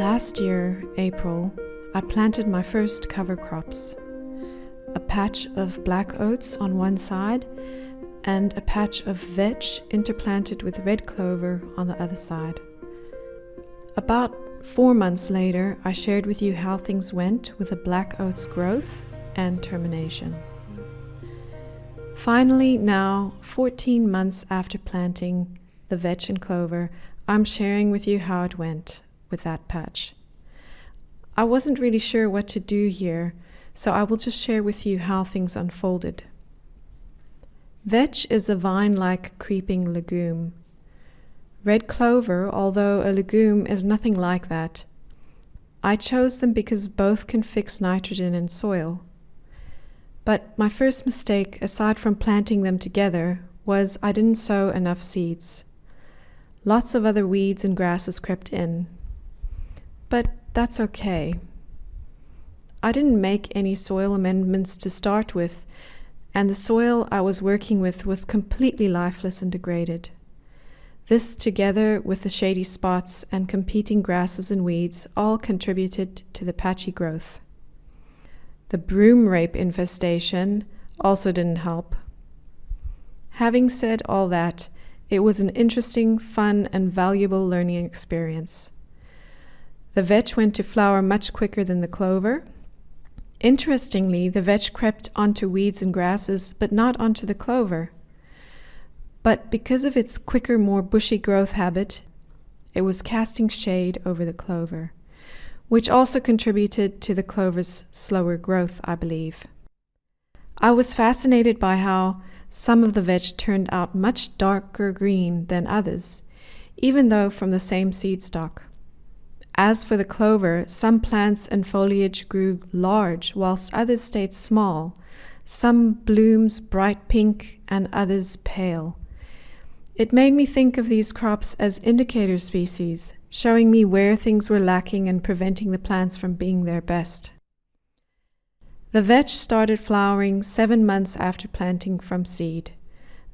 Last year, April, I planted my first cover crops. A patch of black oats on one side and a patch of vetch interplanted with red clover on the other side. About 4 months later, I shared with you how things went with the black oats growth and termination. Finally, now, 14 months after planting the vetch and clover, I'm sharing with you how it went with that patch. I wasn't really sure what to do here, so I will just share with you how things unfolded. Vetch is a vine-like creeping legume. Red clover, although a legume, is nothing like that. I chose them because both can fix nitrogen in soil. But my first mistake, aside from planting them together, was I didn't sow enough seeds. Lots of other weeds and grasses crept in. But that's okay. I didn't make any soil amendments to start with, and the soil I was working with was completely lifeless and degraded. This, together with the shady spots and competing grasses and weeds, all contributed to the patchy growth. The broom rape infestation also didn't help. Having said all that, it was an interesting, fun, and valuable learning experience. The vetch went to flower much quicker than the clover. Interestingly, the vetch crept onto weeds and grasses, but not onto the clover. But because of its quicker, more bushy growth habit, it was casting shade over the clover, which also contributed to the clover's slower growth, I believe. I was fascinated by how some of the vetch turned out much darker green than others, even though from the same seed stock. As for the clover, some plants and foliage grew large, whilst others stayed small, some blooms bright pink and others pale. It made me think of these crops as indicator species, showing me where things were lacking and preventing the plants from being their best. The vetch started flowering 7 months after planting from seed.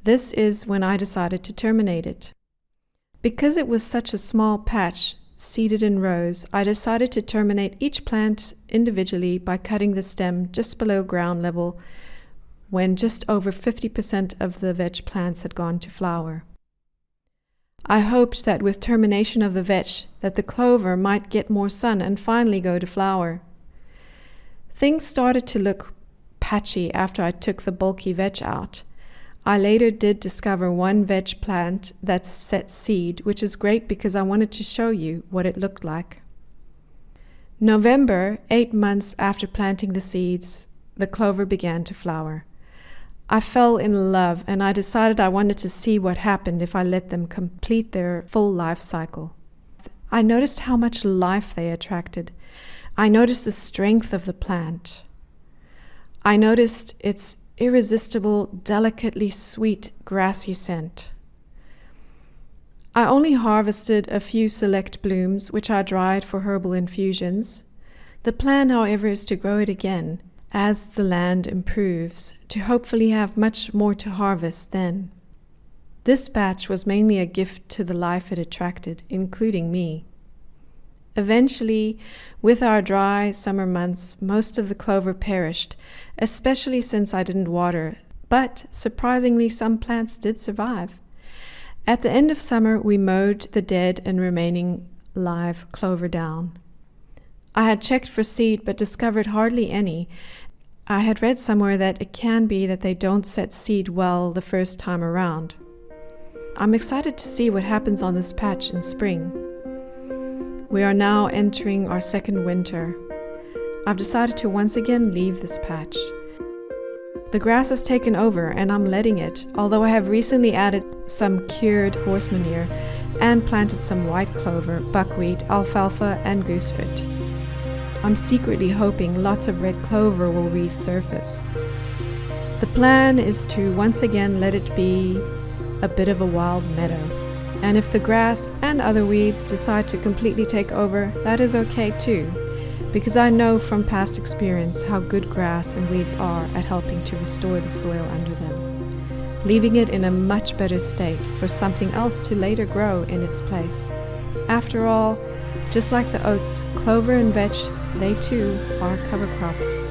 This is when I decided to terminate it. Because it was such a small patch, seeded in rows, I decided to terminate each plant individually by cutting the stem just below ground level when just over 50% of the vetch plants had gone to flower. I hoped that with termination of the vetch that the clover might get more sun and finally go to flower. Things started to look patchy after I took the bulky vetch out. I later did discover one vetch plant that set seed, which is great because I wanted to show you what it looked like. November, 8 months after planting the seeds, the clover began to flower. I fell in love and I decided I wanted to see what happened if I let them complete their full life cycle. I noticed how much life they attracted. I noticed the strength of the plant. I noticed its irresistible, delicately sweet, grassy scent. I only harvested a few select blooms, which I dried for herbal infusions. The plan, however, is to grow it again as the land improves, to hopefully have much more to harvest then. This batch was mainly a gift to the life it attracted, including me. Eventually, with our dry summer months, most of the clover perished, especially since I didn't water, but surprisingly some plants did survive. At the end of summer, we mowed the dead and remaining live clover down. I had checked for seed but discovered hardly any. I had read somewhere that it can be that they don't set seed well the first time around. I'm excited to see what happens on this patch in spring. We are now entering our second winter. I've decided to once again leave this patch. The grass has taken over and I'm letting it, although I have recently added some cured horse manure and planted some white clover, buckwheat, alfalfa, and goosefoot. I'm secretly hoping lots of red clover will resurface. The plan is to once again let it be a bit of a wild meadow. And if the grass and other weeds decide to completely take over, that is okay too, because I know from past experience how good grass and weeds are at helping to restore the soil under them, leaving it in a much better state for something else to later grow in its place. After all, Just like the oats, clover and vetch, they too are cover crops.